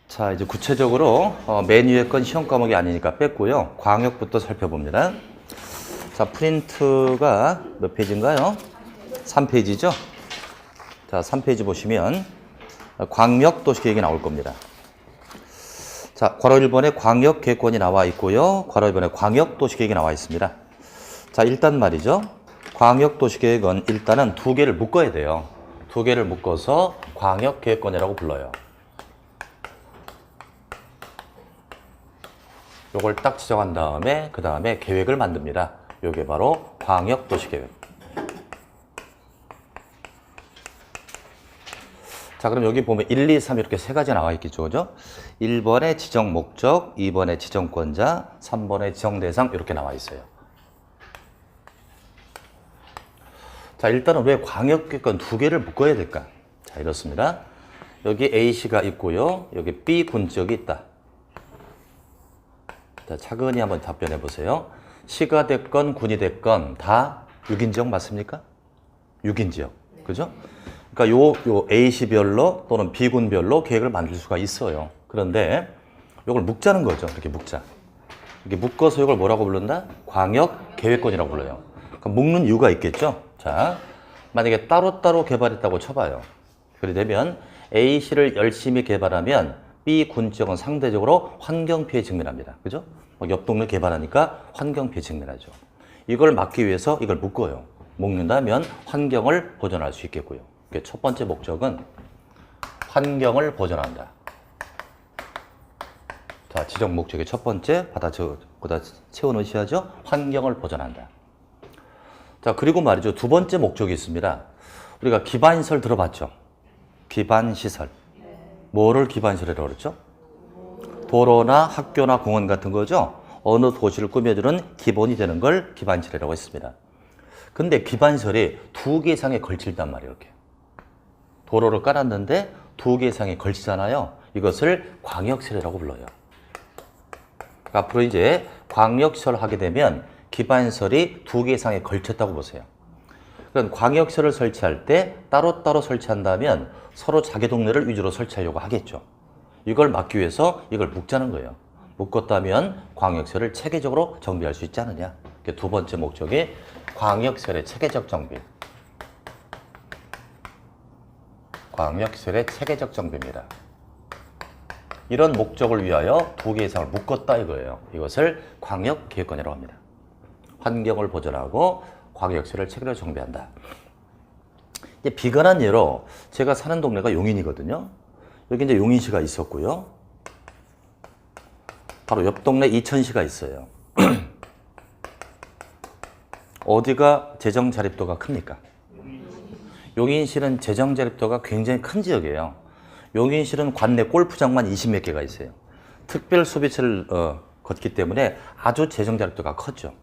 자, 이제 구체적으로 맨 위에 건 시험 과목이 아니니까 뺐고요. 광역부터 살펴봅니다. 자, 프린트가 몇 페이지인가요? 3페이지죠? 자, 3페이지 보시면 광역도시계획이 나올 겁니다. 자, 괄호 1번에 광역계획권이 나와 있고요. 괄호 2번에 광역도시계획이 나와 있습니다. 자, 일단 말이죠. 광역도시계획은 일단은 두 개를 묶어야 돼요. 두 개를 묶어서 광역계획권이라고 불러요. 요걸 딱 지정한 다음에 그 다음에 계획을 만듭니다. 요게 바로 광역도시계획. 자, 그럼 여기 보면 1, 2, 3 이렇게 세 가지 나와 있겠죠, 그죠? 1번에 지정 목적, 2번에 지정권자, 3번에 지정 대상 이렇게 나와 있어요. 자, 일단은 왜 광역계획권 두 개를 묶어야 될까? 자, 이렇습니다. 여기 A시가 있고요. 여기 B 군지역이 있다. 자, 차근히 한번 답변해 보세요. 시가 됐건 군이 됐건 다 6인 지역 맞습니까? 6인 지역. 그죠? 그러니까 요 A시별로 또는 B군별로 계획을 만들 수가 있어요. 그런데 요걸 묶자는 거죠. 이렇게 묶자. 이렇게 묶어서 이걸 뭐라고 부른다? 광역 계획권이라고 불러요. 그러니까 묶는 이유가 있겠죠? 자, 만약에 따로따로 개발했다고 쳐봐요. 그래 되면 A시를 열심히 개발하면 B군 지역은 상대적으로 환경피해 직면합니다. 그죠? 옆 동네 개발하니까 환경피해 직면하죠. 이걸 막기 위해서 이걸 묶어요. 묶는다면 환경을 보존할 수 있겠고요. 첫 번째 목적은 환경을 보존한다. 자, 지정 목적의 첫 번째 받아 채워넣으셔야죠. 환경을 보존한다. 자, 그리고 말이죠. 두 번째 목적이 있습니다. 우리가 기반시설 들어봤죠? 기반시설. 뭐를 기반시설이라고 그랬죠? 도로나 학교나 공원 같은 거죠? 어느 도시를 꾸며주는 기본이 되는 걸 기반시설이라고 했습니다. 근데 기반시설이 두 개 이상에 걸친단 말이에요, 이렇게. 도로를 깔았는데 두 개 이상에 걸치잖아요. 이것을 광역시설이라고 불러요. 앞으로 이제 광역시설을 하게 되면 기반시설이 두 개 이상에 걸쳤다고 보세요. 그럼 광역시설을 설치할 때 따로따로 설치한다면 서로 자기 동네를 위주로 설치하려고 하겠죠. 이걸 막기 위해서 이걸 묶자는 거예요. 묶었다면 광역시설을 체계적으로 정비할 수 있지 않느냐. 두 번째 목적이 광역시설의 체계적 정비. 광역시설의 체계적 정비입니다. 이런 목적을 위하여 두 개 이상을 묶었다 이거예요. 이것을 광역계획권이라고 합니다. 환경을 보존하고 광역시설을 체계적으로 정비한다. 이제 비근한 예로 제가 사는 동네가 용인이거든요. 여기 이제 용인시가 있었고요. 바로 옆 동네 이천시가 있어요. 어디가 재정 자립도가 큽니까? 용인시는 재정 자립도가 굉장히 큰 지역이에요. 용인시는 관내 골프장만 20몇 개가 있어요. 특별 소비처를 걷기 때문에 아주 재정 자립도가 컸죠.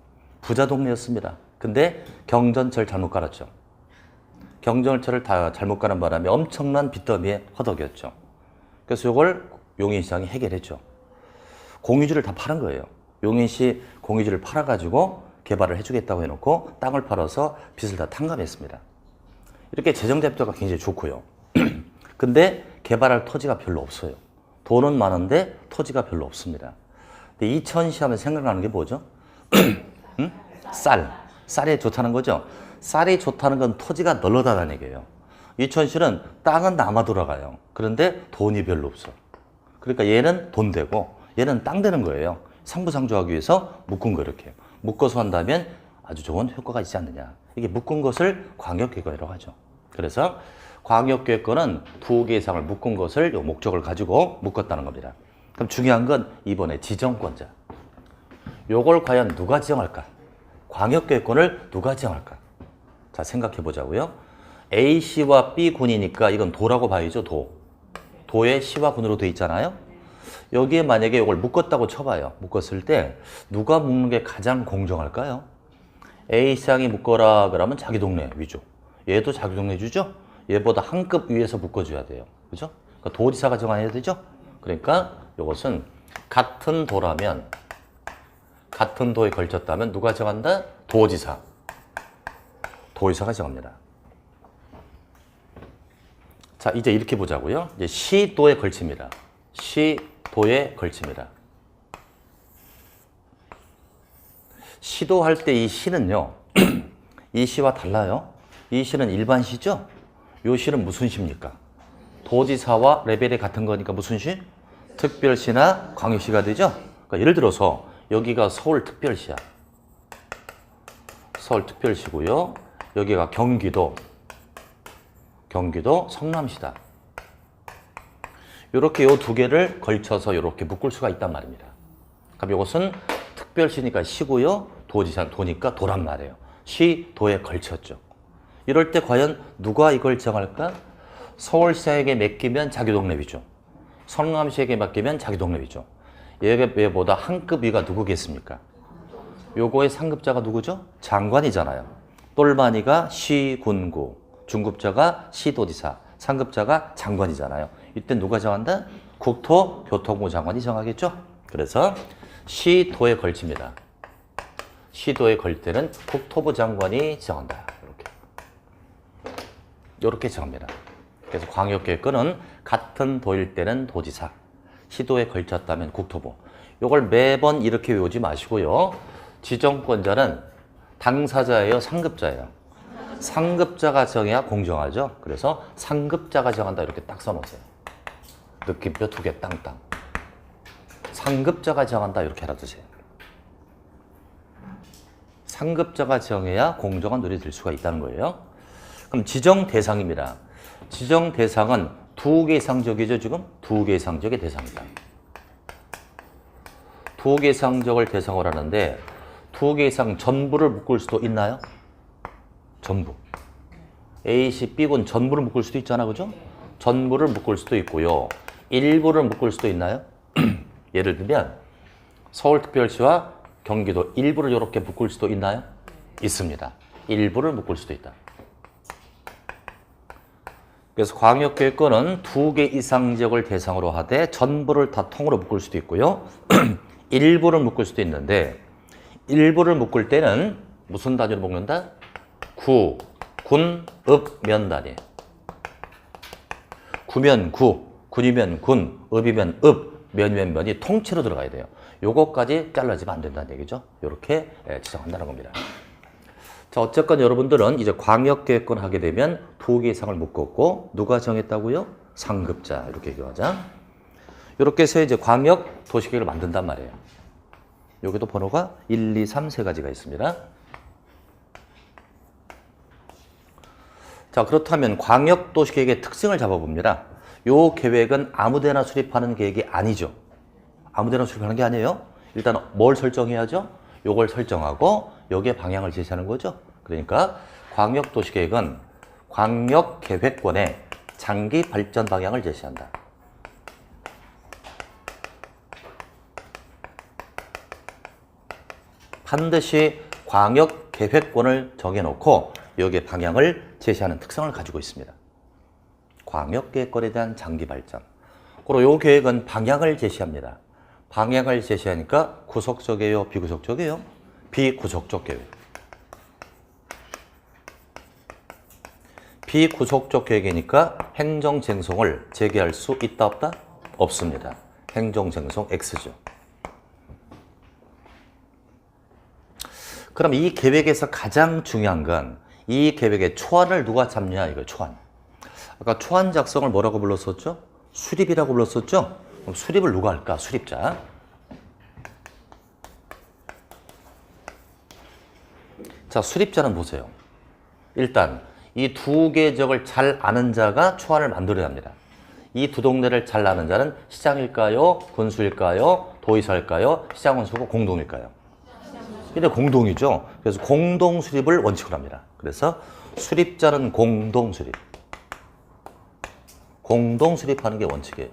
부자 동네였습니다. 근데 경전철 잘못 깔았죠. 경전철을 다 잘못 가는 바람에 엄청난 빚더미에 허덕였죠. 그래서 이걸 용인시장이 해결했죠. 공유지를 다 파는 거예요. 용인시 공유지를 팔아가지고 개발을 해주겠다고 해놓고 땅을 팔아서 빚을 다 탕감했습니다. 이렇게 재정 자립도가 굉장히 좋고요. 근데 개발할 토지가 별로 없어요. 돈은 많은데 토지가 별로 없습니다. 근데 이천시 하면 생각나는 게 뭐죠? 응? 쌀이 좋다는 거죠. 쌀이 좋다는 건 토지가 널널하다는 얘기예요. 이천시는 땅은 남아 돌아가요. 그런데 돈이 별로 없어. 그러니까 얘는 돈 되고 얘는 땅 되는 거예요. 상부상조하기 위해서 묶은 거 이렇게. 묶어서 한다면 아주 좋은 효과가 있지 않느냐. 이게 묶은 것을 광역계획권이라고 하죠. 그래서 광역계획권은 두 개 이상을 묶은 것을 이 목적을 가지고 묶었다는 겁니다. 그럼 중요한 건 이번에 지정권자. 요걸 과연 누가 지정할까? 광역계획권을 누가 지정할까? 자, 생각해 보자고요. A시와 B군이니까 이건 도라고 봐야죠, 도. 도에 시와 군으로 돼 있잖아요. 여기에 만약에 이걸 묶었다고 쳐봐요. 묶었을 때 누가 묶는 게 가장 공정할까요? A시장이 묶어라 그러면 자기 동네 위주. 얘도 자기 동네 주죠? 얘보다 한 급 위에서 묶어줘야 돼요. 그죠? 그러니까 도지사가 정해야 되죠? 그러니까 이것은 같은 도라면, 같은 도에 걸쳤다면 누가 정한다? 도지사. 도지사가 정합니다. 자, 이제 이렇게 보자고요. 이제 시도에 걸칩니다. 시, 도에 걸칩니다. 시도할 때 이 시는요, 이 시와 달라요. 이 시는 일반 시죠? 요 시는 무슨 시입니까? 도지사와 레벨이 같은 거니까 무슨 시? 특별시나 광역시가 되죠? 그러니까 예를 들어서 여기가 서울특별시야. 서울특별시고요. 여기가 경기도 성남시다. 이렇게 요 두 개를 걸쳐서 이렇게 묶을 수가 있단 말입니다. 그럼 이것은 특별시니까 시고요. 도지사, 도니까 도란 말이에요. 시, 도에 걸쳤죠. 이럴 때 과연 누가 이걸 정할까? 서울시에게 맡기면 자기 동네 위죠. 성남시에게 맡기면 자기 동네 위죠. 얘보다 한 급 위가 누구겠습니까? 요거의 상급자가 누구죠? 장관이잖아요. 똘마니가 시군구, 중급자가 시도지사, 상급자가 장관이잖아요. 이때 누가 정한다? 국토교통부 장관이 정하겠죠? 그래서 시도에 걸칩니다. 시도에 걸 때는 국토부 장관이 정한다. 이렇게 정합니다. 그래서 광역계획권은 같은 도일 때는 도지사, 시도에 걸쳤다면 국토부. 이걸 매번 이렇게 외우지 마시고요. 지정권자는 당사자예요, 상급자예요? 상급자가 정해야 공정하죠. 그래서 상급자가 정한다 이렇게 딱 써놓으세요. 느낌표 2개 땅땅. 상급자가 정한다 이렇게 알아두세요. 상급자가 정해야 공정한 눈이 들 수가 있다는 거예요. 그럼 지정 대상입니다. 지정 대상은 2개 이상 적이죠, 지금? 2개 이상 적의 대상이다. 2개 이상 적을 대상으로 하는데 2개 이상 전부를 묶을 수도 있나요? 전부. A, C, B군 전부를 묶을 수도 있잖아, 그죠? 전부를 묶을 수도 있고요. 일부를 묶을 수도 있나요? 예를 들면 서울특별시와 경기도 일부를 이렇게 묶을 수도 있나요? 있습니다. 일부를 묶을 수도 있다. 그래서 광역계획권은 2개 이상 지역을 대상으로 하되 전부를 다 통으로 묶을 수도 있고요. 일부를 묶을 수도 있는데 일부를 묶을 때는 무슨 단위로 묶는다? 구, 군, 읍, 면 단위. 구면 구, 군이면 군, 읍이면 읍, 면이면 면이 통째로 들어가야 돼요. 요거까지 잘라지면 안 된다는 얘기죠. 이렇게 지정한다는 겁니다. 자, 어쨌건 여러분들은 이제 광역계획권 하게 되면 2개 이상을 묶었고 누가 정했다고요? 상급자 이렇게 얘기하자. 이렇게 해서 이제 광역 도시계획을 만든단 말이에요. 여기도 번호가 1, 2, 3 세 가지가 있습니다. 자, 그렇다면 광역 도시계획의 특징을 잡아봅니다. 요 계획은 아무데나 수립하는 계획이 아니죠. 아무데나 수립하는 게 아니에요. 일단 뭘 설정해야죠? 요걸 설정하고 여기에 방향을 제시하는 거죠. 그러니까 광역도시계획은 광역계획권의 장기 발전 방향을 제시한다. 반드시 광역계획권을 정해놓고 여기에 방향을 제시하는 특성을 가지고 있습니다. 광역계획권에 대한 장기 발전. 그리고 이 계획은 방향을 제시합니다. 방향을 제시하니까 구속적이에요, 비구속적이에요? 비구속적 계획. 비구속적 계획이니까 행정쟁송을 제기할 수 있다, 없다? 없습니다. 행정쟁송 X죠. 그럼 이 계획에서 가장 중요한 건 이 계획의 초안을 누가 잡냐, 이거 초안. 아까 초안 작성을 뭐라고 불렀었죠? 수립이라고 불렀었죠? 그럼 수립을 누가 할까? 수립자. 자, 수립자는 보세요. 일단 이 2개 지역을 잘 아는 자가 초안을 만들어야 합니다. 이 두 동네를 잘 아는 자는 시장일까요? 군수일까요? 도의사일까요? 시장 군수고 공동일까요? 근데 공동이죠. 그래서 공동 수립을 원칙으로 합니다. 그래서 수립자는 공동 수립. 공동 수립하는 게 원칙이에요.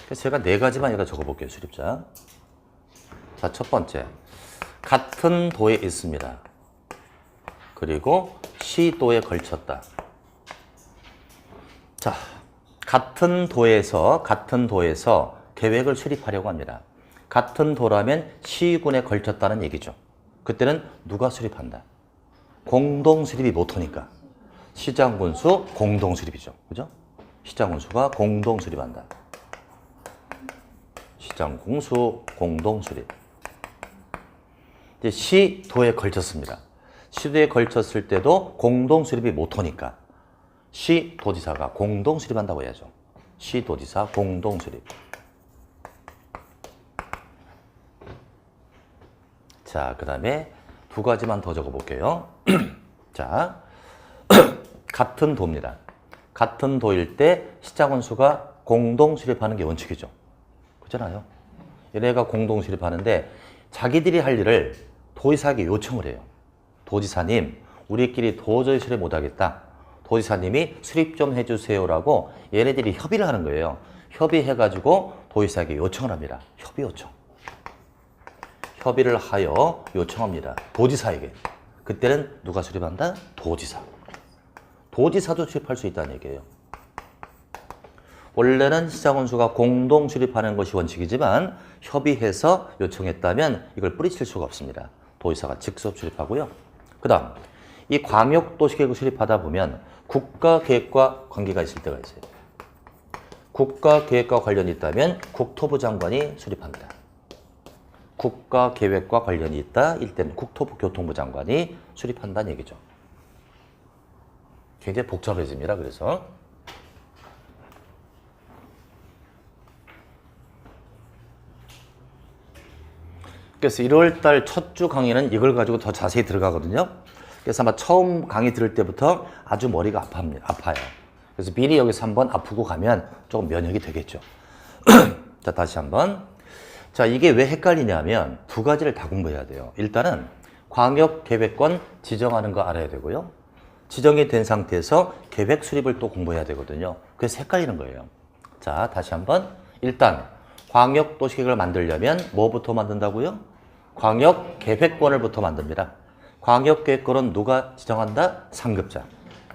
그래서 제가 4가지만 여기다 적어볼게요, 수립자. 자, 첫 번째. 같은 도에 있습니다. 그리고 시도에 걸쳤다. 자, 같은 도에서 계획을 수립하려고 합니다. 같은 도라면 시군에 걸쳤다는 얘기죠. 그때는 누가 수립한다? 공동 수립이 모토니까. 시장 군수 공동 수립이죠. 그죠? 시장군수가 공동 수립한다. 시장공수 공동 수립. 이제 시도에 걸쳤습니다. 시도에 걸쳤을 때도 공동 수립이 못하니까 시도지사가 공동 수립한다고 해야죠. 시도지사 공동 수립. 자, 그 다음에 두 가지만 더 적어볼게요. 자, 같은 도입니다. 같은 도일 때 시장군수가 공동 수립하는 게 원칙이죠. 그렇잖아요. 얘네가 공동 수립하는데 자기들이 할 일을 도지사에게 요청을 해요. 도지사님, 우리끼리 도저히 수립 못하겠다. 도지사님이 수립 좀 해주세요라고 얘네들이 협의를 하는 거예요. 협의해가지고 도지사에게 요청을 합니다. 협의 요청. 협의를 하여 요청합니다. 도지사에게. 그때는 누가 수립한다? 도지사. 도지사도 수립할 수 있다는 얘기예요. 원래는 시장군수가 공동 수립하는 것이 원칙이지만 협의해서 요청했다면 이걸 뿌리칠 수가 없습니다. 도지사가 직접 수립하고요. 그 다음, 이 광역도시계획을 수립하다 보면 국가계획과 관계가 있을 때가 있어요. 국가계획과 관련이 있다면 국토부 장관이 수립합니다. 국가계획과 관련이 있다. 이때는 국토부 교통부 장관이 수립한다는 얘기죠. 굉장히 복잡해집니다. 그래서 그래서 1월달 첫 주 강의는 이걸 가지고 더 자세히 들어가거든요. 그래서 아마 처음 강의 들을 때부터 아주 머리가 아파요. 그래서 미리 여기서 한번 아프고 가면 조금 면역이 되겠죠. 자, 다시 한번. 자, 이게 왜 헷갈리냐면 두 가지를 다 공부해야 돼요. 일단은 광역계획권 지정하는 거 알아야 되고요. 지정이 된 상태에서 계획 수립을 또 공부해야 되거든요. 그래서 헷갈리는 거예요. 자, 다시 한번. 일단 광역도시계획을 만들려면 뭐부터 만든다고요? 광역계획권을부터 만듭니다. 광역계획권은 누가 지정한다? 상급자.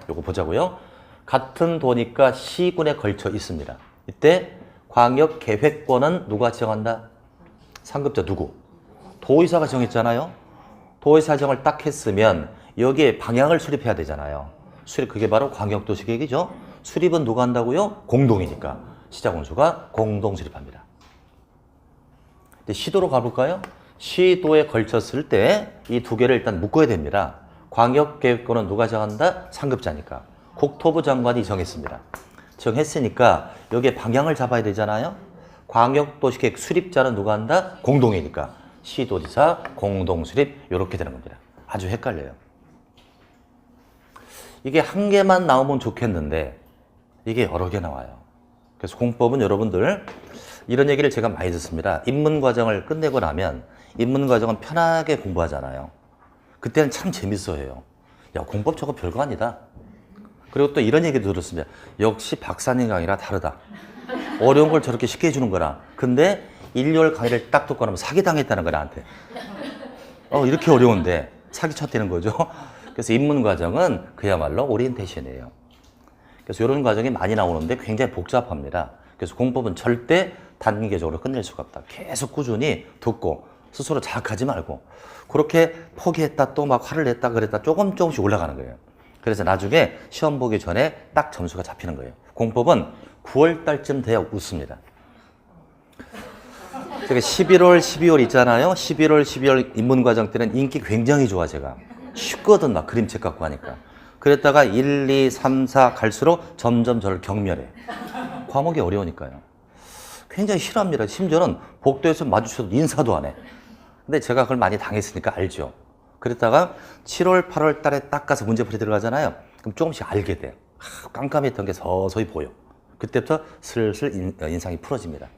요거 보자고요. 같은 도니까 시군에 걸쳐 있습니다. 이때 광역계획권은 누가 지정한다? 상급자 누구? 도의사가 정했잖아요. 도의사 정을 딱 했으면 여기에 방향을 수립해야 되잖아요. 수립, 그게 바로 광역도시계획이죠. 수립은 누가 한다고요? 공동이니까 시장군수가 공동 수립합니다. 이제 시도로 가볼까요? 시도에 걸쳤을 때 이 두 개를 일단 묶어야 됩니다. 광역계획권은 누가 정한다? 상급자니까. 국토부 장관이 정했습니다. 정했으니까 여기에 방향을 잡아야 되잖아요. 광역도시계획 수립자는 누가 한다? 공동이니까. 시도지사 공동수립 이렇게 되는 겁니다. 아주 헷갈려요. 이게 한 개만 나오면 좋겠는데 이게 여러 개 나와요. 그래서 공법은 여러분들 이런 얘기를 제가 많이 듣습니다. 입문과정을 끝내고 나면 입문과정은 편하게 공부하잖아요. 그때는 참 재밌어해요. 야, 공법 저거 별거 아니다. 그리고 또 이런 얘기도 들었습니다. 역시 박사님 강의라 다르다. 어려운 걸 저렇게 쉽게 해주는 거라. 근데 1월 강의를 딱 듣고 나면 사기당했다는 거야, 나한테. 이렇게 어려운데 사기쳤다는 거죠. 그래서 입문과정은 그야말로 오리엔테이션이에요. 그래서 이런 과정이 많이 나오는데 굉장히 복잡합니다. 그래서 공법은 절대 단계적으로 끝낼 수가 없다. 계속 꾸준히 듣고 스스로 자학하지 말고 그렇게 포기했다 또 막 화를 냈다 그랬다 조금씩 올라가는 거예요. 그래서 나중에 시험 보기 전에 딱 점수가 잡히는 거예요. 공법은 9월 달쯤 돼야 웃습니다. 제가 11월, 12월 있잖아요. 11월, 12월 입문과정 때는 인기 굉장히 좋아, 제가. 쉽거든, 막 그림책 갖고 하니까. 그랬다가 1, 2, 3, 4 갈수록 점점 저를 경멸해. 과목이 어려우니까요. 굉장히 싫어합니다. 심지어는 복도에서 마주쳐도 인사도 안 해. 근데 제가 그걸 많이 당했으니까 알죠. 그랬다가 7월, 8월 달에 딱 가서 문제풀이 들어가잖아요. 그럼 조금씩 알게 돼요. 깜깜했던 게 서서히 보여. 그때부터 슬슬 인상이 풀어집니다.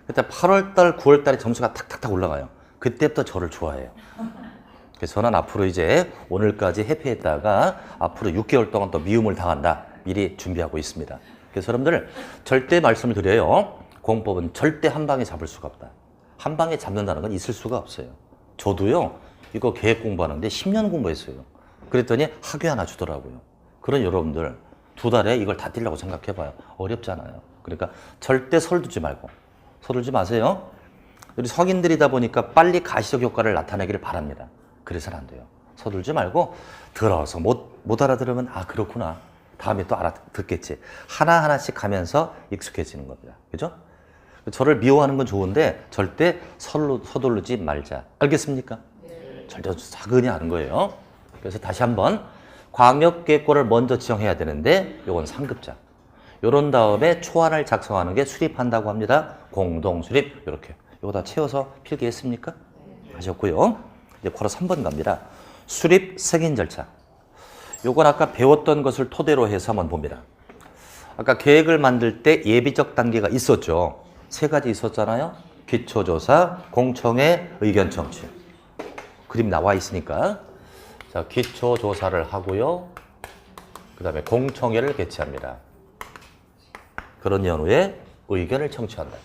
그때 8월 달, 9월 달에 점수가 탁탁탁 올라가요. 그때부터 저를 좋아해요. 그래서 저는 앞으로 이제 오늘까지 회피했다가 앞으로 6개월 동안 또 미움을 당한다. 미리 준비하고 있습니다. 그래서 여러분들 절대 말씀을 드려요. 공법은 절대 한 방에 잡을 수가 없다. 한 방에 잡는다는 건 있을 수가 없어요. 저도요, 이거 계획 공부하는데 10년 공부했어요. 그랬더니 학위 하나 주더라고요. 그런 여러분들 2달에 이걸 다 띄려고 생각해봐요. 어렵잖아요. 그러니까 절대 서두르지 말고. 서두르지 마세요. 우리 성인들이다 보니까 빨리 가시적 효과를 나타내기를 바랍니다. 그래서는 안 돼요. 서두르지 말고 들어서 못 알아들으면 아 그렇구나. 다음에 또 알아듣겠지. 하나하나씩 하면서 익숙해지는 겁니다. 그죠? 저를 미워하는 건 좋은데 절대 서두르지 말자. 알겠습니까? 절대 차근히 하는 거예요. 그래서 다시 한번 광역계획권을 먼저 지정해야 되는데 요건 상급자. 요런 다음에 초안을 작성하는 게 수립한다고 합니다. 공동수립 이렇게. 요거 다 채워서 필기했습니까? 하셨고요. 이제 바로 3번 갑니다. 수립 승인 절차. 요건 아까 배웠던 것을 토대로 해서 한번 봅니다. 아까 계획을 만들 때 예비적 단계가 있었죠. 3가지 있었잖아요. 기초조사, 공청회, 의견 청취. 그림 나와 있으니까. 자, 기초조사를 하고요. 그 다음에 공청회를 개최합니다. 그런 연후에 의견을 청취한다.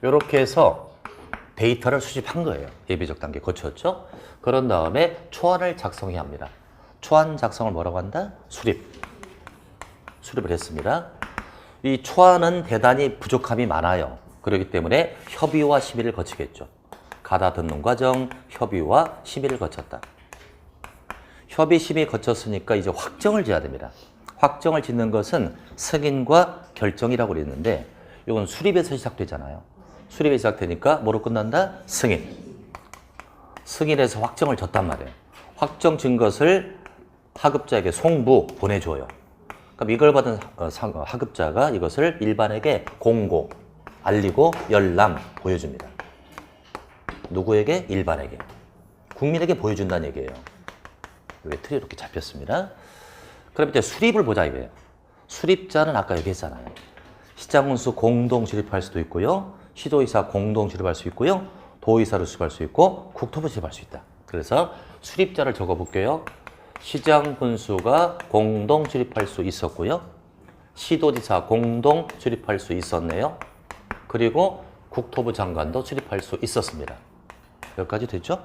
이렇게 해서 데이터를 수집한 거예요. 예비적 단계 거쳤죠. 그런 다음에 초안을 작성해야 합니다. 초안 작성을 뭐라고 한다? 수립을 했습니다. 이 초안은 대단히 부족함이 많아요. 그렇기 때문에 협의와 심의를 거치겠죠. 가다듬는 과정, 협의와 심의를 거쳤다. 협의, 심의 거쳤으니까 이제 확정을 지어야 됩니다. 확정을 짓는 것은 승인과 결정이라고 그랬는데 이건 수립에서 시작되잖아요. 수립이 시작되니까 뭐로 끝난다? 승인. 승인해서 확정을 줬단 말이에요. 확정 진 것을 하급자에게 송부 보내줘요. 그럼 이걸 받은 하급자가 이것을 일반에게 공고, 알리고 열람 보여줍니다. 누구에게? 일반에게. 국민에게 보여준다는 얘기예요. 여기 틀이 이렇게 잡혔습니다. 그럼 이제 수립을 보자 이거예요. 수립자는 아까 얘기했잖아요. 시장군수 공동 수립할 수도 있고요. 시도의사 공동 수립할 수 있고요. 도의사를 수립할 수 있고 국토부 수립할 수 있다. 그래서 수립자를 적어볼게요. 시장군수가 공동 수립할 수 있었고요. 시도지사 공동 수립할 수 있었네요. 그리고 국토부 장관도 수립할 수 있었습니다. 여기까지 됐죠?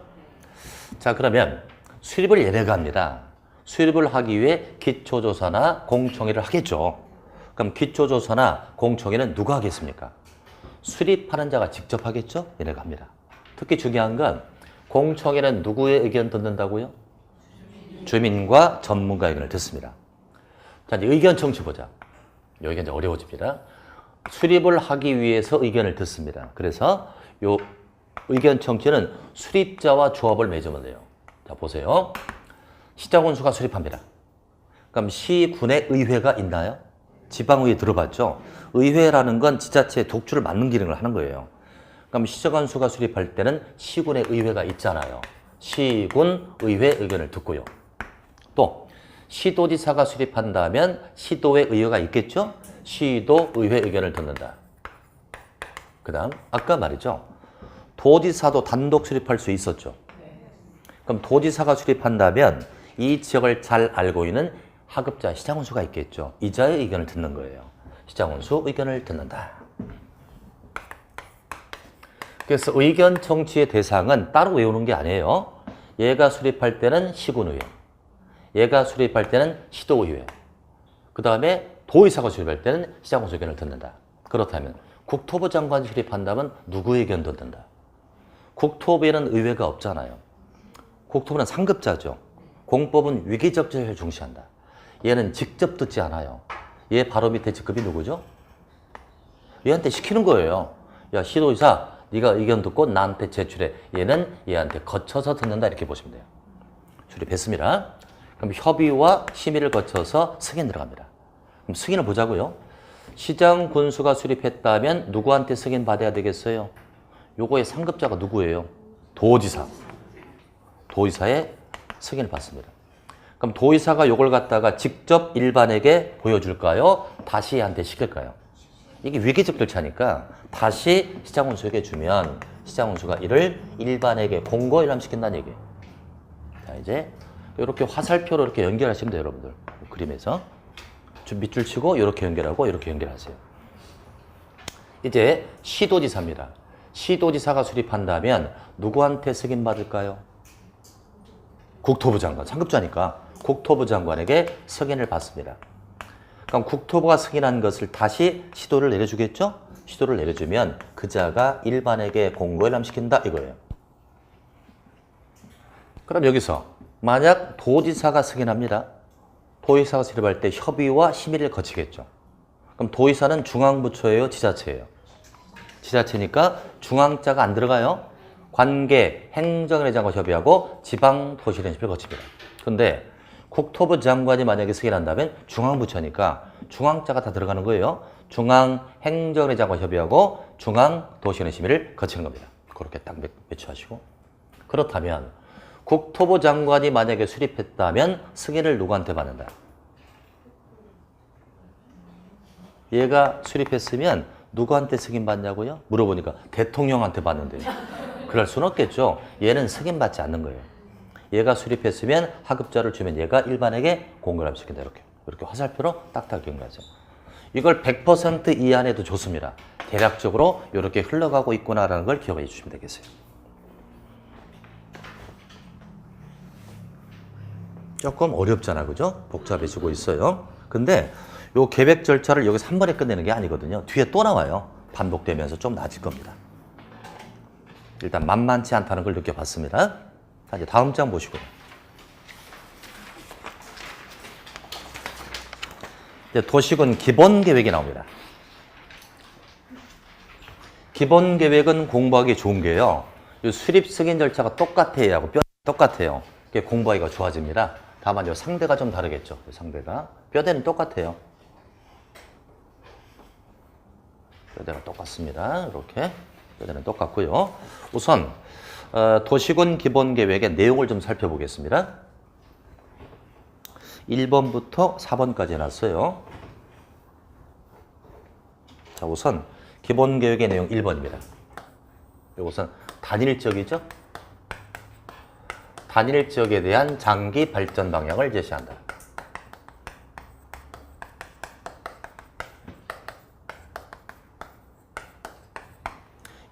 자, 그러면 수립을 얘네가 합니다. 수립을 하기 위해 기초조사나 공청회를 하겠죠. 그럼 기초조사나 공청회는 누가 하겠습니까? 수립하는 자가 직접 하겠죠? 얘네가 합니다. 특히 중요한 건 공청회는 누구의 의견 듣는다고요? 주민과 전문가 의견을 듣습니다. 자, 이제 의견 청취 보자. 여기가 이제 어려워집니다. 수립을 하기 위해서 의견을 듣습니다. 그래서 요 의견 청취는 수립자와 조합을 맺으면 돼요. 자, 보세요. 시장군수가 수립합니다. 그럼 시군의 의회가 있나요? 지방의회 들어봤죠? 의회라는 건 지자체의 독주를 막는 기능을 하는 거예요. 그럼 시장군수가 수립할 때는 시군의 의회가 있잖아요. 시군 의회 의견을 듣고요. 또 시도지사가 수립한다면 시도의 의회가 있겠죠? 시도의회 의견을 듣는다. 그 다음 아까 말이죠. 도지사도 단독 수립할 수 있었죠. 그럼 도지사가 수립한다면 이 지역을 잘 알고 있는 하급자 시장군수가 있겠죠. 이자의 의견을 듣는 거예요. 시장군수 의견을 듣는다. 그래서 의견 청취의 대상은 따로 외우는 게 아니에요. 얘가 수립할 때는 시군의회, 얘가 수립할 때는 시도의회, 그 다음에 도의사가 수립할 때는 시장군수 의견을 듣는다. 그렇다면 국토부 장관이 수립한다면 누구의 의견 듣는다? 국토부에는 의회가 없잖아요. 국토부는 상급자죠. 공법은 위기적 제재를 중시한다. 얘는 직접 듣지 않아요. 얘 바로 밑에 직급이 누구죠? 얘한테 시키는 거예요. 야, 시도의사, 네가 의견 듣고 나한테 제출해. 얘는 얘한테 거쳐서 듣는다. 이렇게 보시면 돼요. 수립했습니다. 그럼 협의와 심의를 거쳐서 승인 들어갑니다. 그럼 승인을 보자고요. 시장 군수가 수립했다면 누구한테 승인 받아야 되겠어요? 요거의 상급자가 누구예요? 도지사. 도의사의 승인을 받습니다. 그럼 도의사가 요걸 갖다가 직접 일반에게 보여줄까요? 다시 얘한테 시킬까요? 이게 위기적 절차니까 다시 시장군수에게 주면 시장군수가 이를 일반에게 공고 일람시킨다는 얘기예요. 자, 이제 이렇게 화살표로 이렇게 연결하시면 돼요, 여러분들. 그림에서. 좀 밑줄 치고 이렇게 연결하고 이렇게 연결하세요. 이제 시도지사입니다. 시도지사가 수립한다면 누구한테 승인 받을까요? 국토부 장관, 상급자니까 국토부 장관에게 승인을 받습니다. 그럼 국토부가 승인한 것을 다시 시도를 내려주겠죠? 시도를 내려주면 그자가 일반에게 공고 일람시킨다 이거예요. 그럼 여기서 만약 도지사가 승인합니다. 도지사가 수립할 때 협의와 심의를 거치겠죠. 그럼 도지사는 중앙부처예요, 지자체예요? 지자체니까 중앙자가 안 들어가요. 관계, 행정의 장과 협의하고 지방도시련심을 거칩니다. 그런데 국토부 장관이 만약에 승인한다면 중앙부처니까 중앙자가 다 들어가는 거예요. 중앙행정의 장과 협의하고 중앙도시련심의를 거치는 겁니다. 그렇게 딱 매치하시고. 그렇다면 국토부 장관이 만약에 수립했다면 승인을 누구한테 받는다? 얘가 수립했으면 누구한테 승인받냐고요? 물어보니까 대통령한테 받는데요. 그럴 수는 없겠죠. 얘는 승인받지 않는 거예요. 얘가 수립했으면 하급자를 주면 얘가 일반에게 공개를 시킨다. 이렇게 화살표로 딱딱 기억나죠. 이걸 100% 이해안해도 좋습니다. 대략적으로 이렇게 흘러가고 있구나라는 걸 기억해 주시면 되겠어요. 조금 어렵잖아, 그죠? 복잡해지고 있어요. 근데 요 계획 절차를 여기서 한 번에 끝내는 게 아니거든요. 뒤에 또 나와요. 반복되면서 좀 낮을 겁니다. 일단 만만치 않다는 걸 느껴봤습니다. 자, 이제 다음 장 보시고요. 이제 도시군 기본계획이 나옵니다. 기본계획은 공부하기 좋은 게요. 이 수립 승인 절차가 똑같아요. 똑같아요. 이게 공부하기가 좋아집니다. 다만 이 상대가 좀 다르겠죠. 상대가. 뼈대는 똑같아요. 뼈대가 똑같습니다. 이렇게. 뼈대는 똑같고요. 우선 도시군 기본계획의 내용을 좀 살펴보겠습니다. 1번부터 4번까지 해놨어요. 자, 우선 기본계획의 내용 1번입니다. 이것은 단일지역이죠. 단일지역에 대한 장기 발전 방향을 제시한다.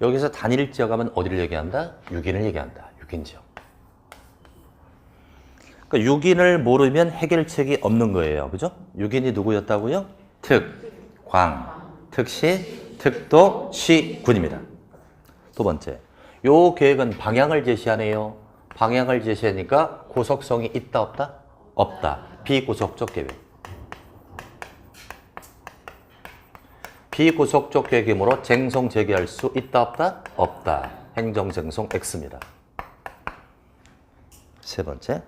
여기서 단일지역 하면 어디를 얘기한다? 6인을 얘기한다. 6인지역. 그러니까 6인을 모르면 해결책이 없는 거예요. 그죠? 6인이 누구였다고요? 특, 광, 특시, 특도, 시, 군입니다. 두 번째, 요 계획은 방향을 제시하네요. 방향을 제시하니까 고속성이 있다 없다? 없다. 비고속적 계획. 비고속적 계획이므로 쟁송 제기할 수 있다 없다? 없다. 행정쟁송 X입니다. 세 번째.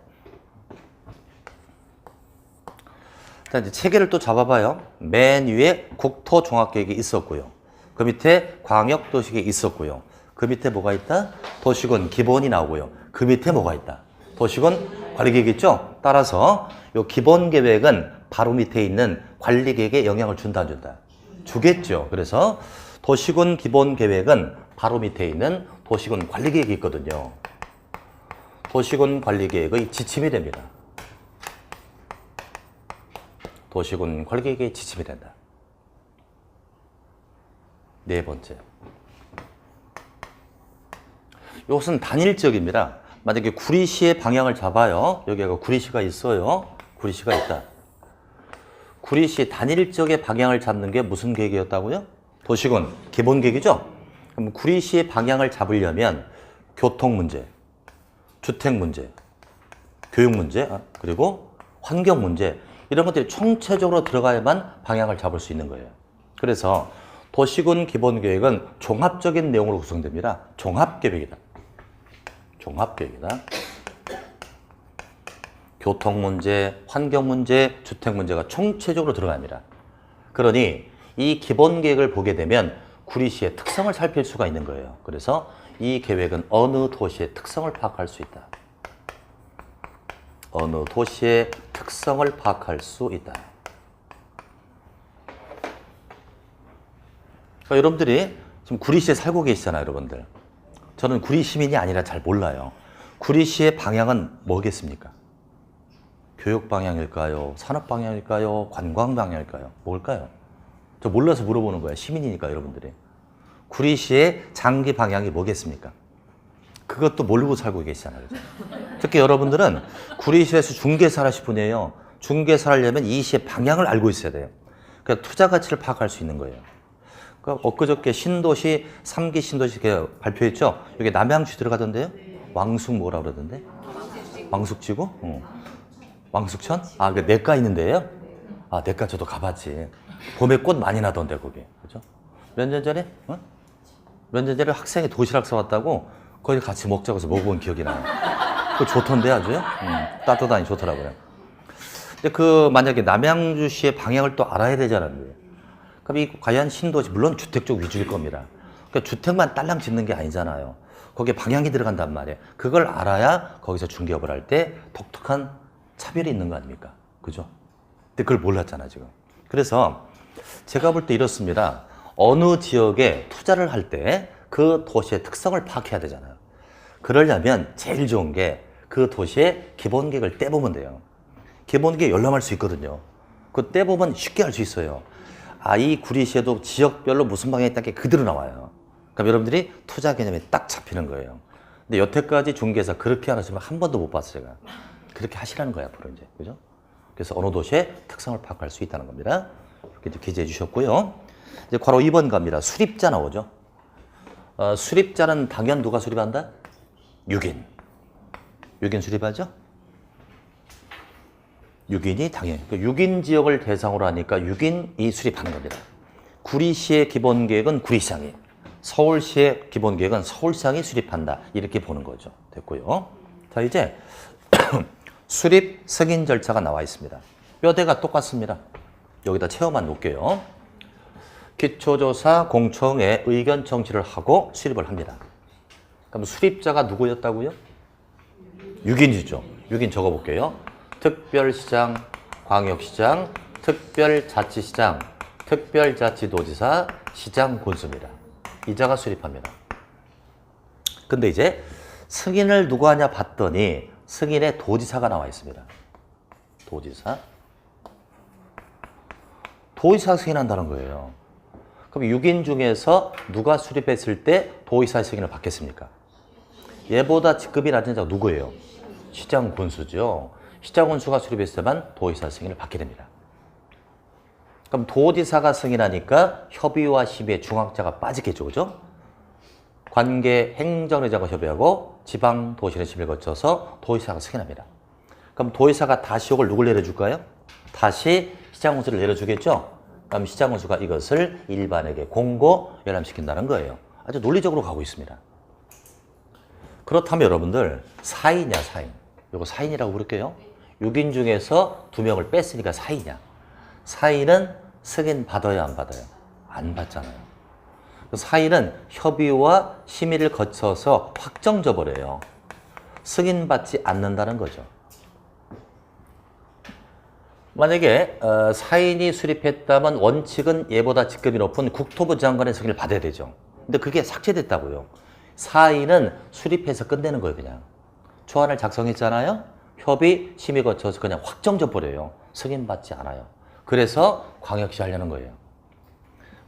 자, 이제 체계를 또 잡아봐요. 맨 위에 국토종합계획이 있었고요. 그 밑에 광역도시계획이 있었고요. 그 밑에 뭐가 있다? 도시군 기본이 나오고요. 그 밑에 뭐가 있다? 도시군 관리계획 있죠? 따라서 이 기본계획은 바로 밑에 있는 관리계획에 영향을 준다 안 준다? 주겠죠. 그래서 도시군 기본계획은 바로 밑에 있는 도시군 관리계획이 있거든요. 도시군 관리계획의 지침이 됩니다. 도시군 관리계획의 지침이 된다. 네 번째. 이것은 단일지역입니다. 만약에 구리시의 방향을 잡아요. 여기가 구리시가 있어요. 구리시가 있다. 구리시 단일지역의 방향을 잡는 게 무슨 계획이었다고요? 도시군 기본계획이죠? 그럼 구리시의 방향을 잡으려면 교통 문제, 주택 문제, 교육 문제, 그리고 환경 문제 이런 것들이 총체적으로 들어가야만 방향을 잡을 수 있는 거예요. 그래서 도시군 기본계획은 종합적인 내용으로 구성됩니다. 종합계획이다. 종합계획이다. 교통 문제, 환경 문제, 주택 문제가 총체적으로 들어갑니다. 그러니 이 기본계획을 보게 되면 구리시의 특성을 살필 수가 있는 거예요. 그래서 이 계획은 어느 도시의 특성을 파악할 수 있다. 어느 도시의 특성을 파악할 수 있다. 그러니까 여러분들이 지금 구리시에 살고 계시잖아요, 여러분들. 저는 구리 시민이 아니라 잘 몰라요. 구리시의 방향은 뭐겠습니까? 교육 방향일까요? 산업 방향일까요? 관광 방향일까요? 뭘까요? 저 몰라서 물어보는 거예요. 시민이니까 여러분들이. 구리시의 장기 방향이 뭐겠습니까? 그것도 모르고 살고 계시잖아요. 특히 여러분들은 구리시에서 중개사를 하실 분이에요. 중개사를 하려면 이 시의 방향을 알고 있어야 돼요. 그러니까 투자 가치를 파악할 수 있는 거예요. 그러니까 엊그저께 신도시, 3기 신도시 발표했죠? 여기 남양주 들어가던데요? 왕숙 뭐라 그러던데? 왕숙지구? 왕숙천? 아, 그 내과 있는데요? 아, 내과 저도 가봤지. 봄에 꽃 많이 나던데, 거기. 그죠? 몇 년 전에? 몇 년 전에 학생이 도시락 사왔다고 거기 같이 먹자고 해서 먹어본 기억이 나요. 그거 좋던데 아주? 따뜻하니 좋더라고요. 근데 그 만약에 남양주시의 방향을 또 알아야 되잖아요. 그럼 이 과연 신도시, 물론 주택 쪽 위주일 겁니다. 그러니까 주택만 딸랑 짓는 게 아니잖아요. 거기에 방향이 들어간단 말이에요. 그걸 알아야 거기서 중개업을 할 때 독특한 차별이 있는 거 아닙니까? 그죠? 근데 그걸 몰랐잖아, 지금. 그래서 제가 볼 때 이렇습니다. 어느 지역에 투자를 할 때 그 도시의 특성을 파악해야 되잖아요. 그러려면 제일 좋은 게 그 도시의 기본 계획을 떼보면 돼요. 기본 계획 열람할 수 있거든요. 그 떼보면 쉽게 알 수 있어요. 아, 이 구리시에도 지역별로 무슨 방향이 있다는 게 그대로 나와요. 그럼 여러분들이 투자 개념이 딱 잡히는 거예요. 근데 여태까지 중개사 그렇게 하시면 한 번도 못 봤어요, 제가. 그렇게 하시라는 거야, 앞으로 이제. 그죠? 그래서 어느 도시의 특성을 파악할 수 있다는 겁니다. 이렇게 이제 기재해 주셨고요. 이제 괄호 2번 갑니다. 수립자 나오죠. 수립자는 당연 누가 수립한다? 6인. 6인 수립하죠? 6인이 당연히. 6인 지역을 대상으로 하니까 6인이 수립하는 겁니다. 구리시의 기본 계획은 구리시장이, 서울시의 기본 계획은 서울시장이 수립한다. 이렇게 보는 거죠. 됐고요. 자, 이제 수립 승인 절차가 나와 있습니다. 뼈대가 똑같습니다. 여기다 채워만 놓을게요. 기초조사 공청회 의견 청취를 하고 수립을 합니다. 그럼 수립자가 누구였다고요? 6인이죠. 6인 적어볼게요. 특별시장, 광역시장, 특별자치시장, 특별자치도지사, 시장 군수입니다. 이자가 수립합니다. 근데 이제 승인을 누가 하냐 봤더니 승인에 도지사가 나와 있습니다. 도지사. 도지사 승인한다는 거예요. 그럼 6인 중에서 누가 수립했을 때 도지사의 승인을 받겠습니까? 얘보다 직급이 낮은 자가 누구예요? 시장 군수죠. 시장 군수가 수립했을 때만 도지사 승인을 받게 됩니다. 그럼 도지사가 승인하니까 협의와 심의의 중앙자가 빠지겠죠, 그죠? 관계 행정의장과 협의하고 지방도시의 심의를 거쳐서 도지사가 승인합니다. 그럼 도지사가 다시 이걸 누굴 내려줄까요? 다시 시장 군수를 내려주겠죠? 그럼 시장 군수가 이것을 일반에게 공고 열람시킨다는 거예요. 아주 논리적으로 가고 있습니다. 그렇다면 여러분들 4인이야, 4인. 이거 4인이라고 부를게요. 6인 중에서 2명을 뺐으니까 4인이야. 4인은 승인 받아요, 안 받아요? 안 받잖아요. 4인은 협의와 심의를 거쳐서 확정져 버려요. 승인받지 않는다는 거죠. 만약에 4인이 수립했다면 원칙은 얘보다 직급이 높은 국토부 장관의 승인을 받아야 되죠. 근데 그게 삭제됐다고요. 4인은 수립해서 끝내는 거예요, 그냥. 초안을 작성했잖아요. 협의, 심의 거쳐서 그냥 확정져 버려요. 승인받지 않아요. 그래서 광역시 하려는 거예요.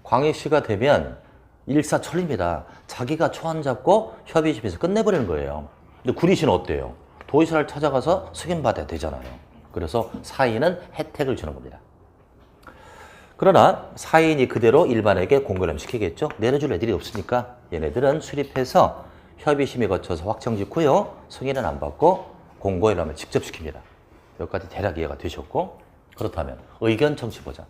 광역시가 되면 일사천리입니다. 자기가 초안 잡고 협의, 심의해서 끝내버리는 거예요. 근데 구리시는 어때요? 도지사를 찾아가서 승인받아야 되잖아요. 그래서 4인은 혜택을 주는 겁니다. 그러나 4인이 그대로 일반에게 공고를 시키겠죠. 내려줄 애들이 없으니까 얘네들은 수립해서 협의, 심의 거쳐서 확정 짓고요. 승인은 안 받고 공고를 직접 시킵니다. 여기까지 대략 이해가 되셨고, 그렇다면 의견 청취 보자.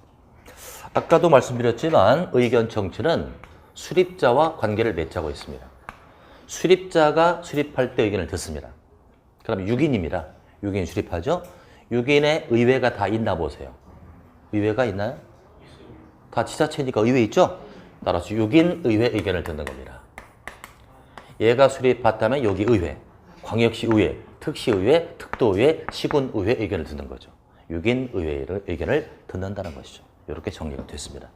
아까도 말씀드렸지만 의견 청취는 수립자와 관계를 맺자고 있습니다. 수립자가 수립할 때 의견을 듣습니다. 그럼 6인입니다. 6인 수립하죠. 6인의 의회가 다 있나 보세요. 의회가 있나요? 다 지자체니까 의회 있죠? 따라서 6인 의회 의견을 듣는 겁니다. 얘가 수립받다면 여기 의회, 광역시 의회, 특시의회, 특도의회, 시군의회 의견을 듣는 거죠. 6인 의회의 의견을 듣는다는 것이죠. 이렇게 정리가 됐습니다.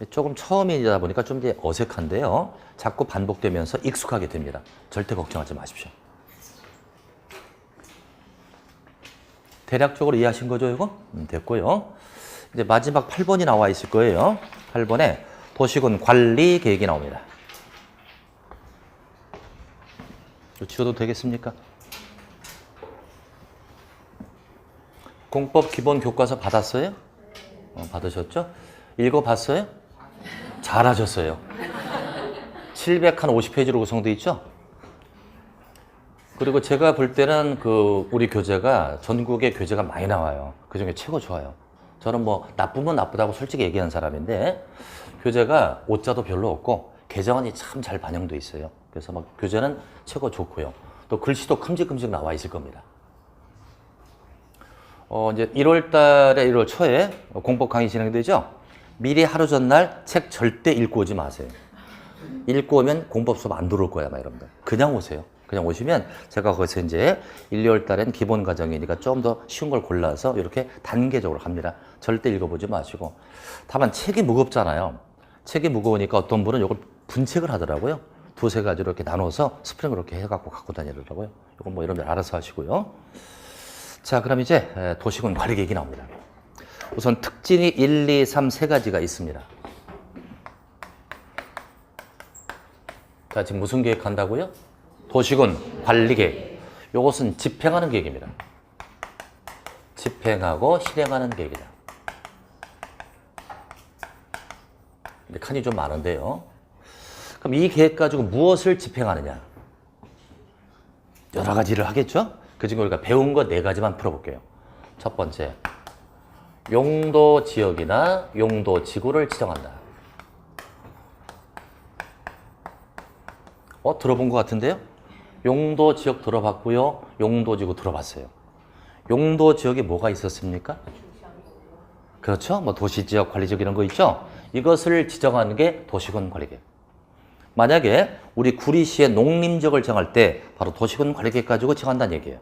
조금 처음이다 보니까 좀 이제 어색한데요. 자꾸 반복되면서 익숙하게 됩니다. 절대 걱정하지 마십시오. 대략적으로 이해하신 거죠, 이거? 됐고요. 이제 마지막 8번이 나와 있을 거예요. 8번에 도시군 관리 계획이 나옵니다. 지워도 되겠습니까? 공법 기본 교과서 받았어요? 받으셨죠? 읽어봤어요? 잘하셨어요. 750페이지로 구성되어 있죠? 그리고 제가 볼 때는 우리 교재가 전국에 교재가 많이 나와요. 그 중에 최고 좋아요. 저는 뭐 나쁘면 나쁘다고 솔직히 얘기한 사람인데 교재가 오자도 별로 없고 개정안이 참 잘 반영돼 있어요. 그래서 막 교재는 최고 좋고요. 또 글씨도 큼직큼직 나와 있을 겁니다. 이제 1월 달에 1월 초에 공법 강의 진행되죠? 미리 하루 전날 책 절대 읽고 오지 마세요. 읽고 오면 공법 수업 안 들어올 거야, 막 여러분들. 그냥 오세요. 그냥 오시면 제가 거기서 이제 1, 2월 달엔 기본 과정이니까 좀 더 쉬운 걸 골라서 이렇게 단계적으로 합니다. 절대 읽어보지 마시고. 다만 책이 무겁잖아요. 책이 무거우니까 어떤 분은 이걸 분책을 하더라고요. 두세 가지로 이렇게 나눠서 스프링으로 이렇게 해갖고 갖고 다니더라고요. 이건 뭐 여러분들 알아서 하시고요. 자, 그럼 이제 도시군 관리 계획이 나옵니다. 우선 특징이 1, 2, 3 세 가지가 있습니다. 자, 지금 무슨 계획 한다고요? 도시군 관리 계획. 이것은 집행하는 계획입니다. 집행하고 실행하는 계획이다. 근데 칸이 좀 많은데요. 그럼 이 계획 가지고 무엇을 집행하느냐? 여러 가지 일을 하겠죠? 그 중에 우리가 배운 거 4가지만 풀어볼게요. 첫 번째, 용도 지역이나 용도 지구를 지정한다. 들어본 것 같은데요? 용도 지역 들어봤고요. 용도 지구 들어봤어요. 용도 지역에 뭐가 있었습니까? 그렇죠? 뭐 도시지역 관리지역 이런 거 있죠? 이것을 지정하는 게 도시군 관리계획. 만약에 우리 구리시의 농림지역을 정할 때 바로 도시군 관리계획 가지고 정한다는 얘기예요.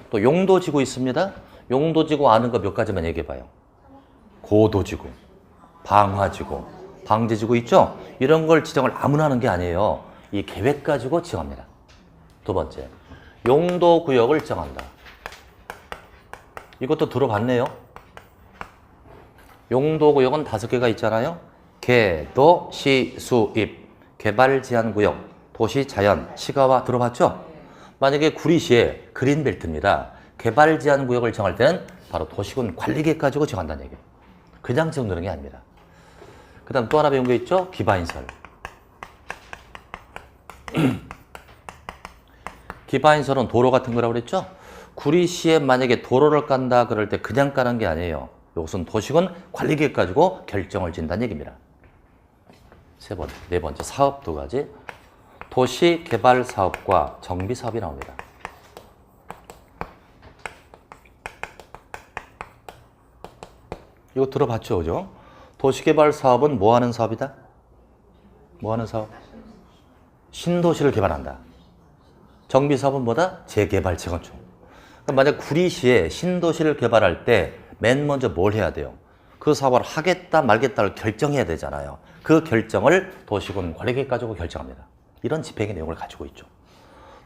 또 용도지구 있습니다. 용도지구 아는 거 몇 가지만 얘기해봐요. 고도지구, 방화지구, 방제지구 있죠? 이런 걸 지정을 아무나 하는 게 아니에요. 이 계획 가지고 지정합니다. 두 번째, 용도구역을 정한다. 이것도 들어봤네요. 용도구역은 5개가 있잖아요. 개, 도, 시, 수, 입. 개발제한구역, 도시자연, 시가와 들어봤죠? 만약에 구리시에 그린벨트입니다. 개발제한구역을 정할 때는 바로 도시군 관리계획 가지고 정한다는 얘기예요. 그냥 정하는 게 아닙니다. 그 다음 또 하나 배운 게 있죠? 기반시설. 기반시설은 도로 같은 거라고 그랬죠? 구리시에 만약에 도로를 깐다 그럴 때 그냥 까는 게 아니에요. 이것은 도시군 관리계획 가지고 결정을 진다는 얘기입니다. 네 번째, 사업 2가지. 도시개발사업과 정비사업이 나옵니다. 이거 들어봤죠, 그죠? 도시개발사업은 뭐 하는 사업이다? 뭐 하는 사업? 신도시를 개발한다. 정비사업은 뭐다? 재개발, 재건축. 그럼 만약 구리시에 신도시를 개발할 때 맨 먼저 뭘 해야 돼요? 그 사업을 하겠다 말겠다를 결정해야 되잖아요. 그 결정을 도시군 관리계획 가지고 결정합니다. 이런 집행의 내용을 가지고 있죠.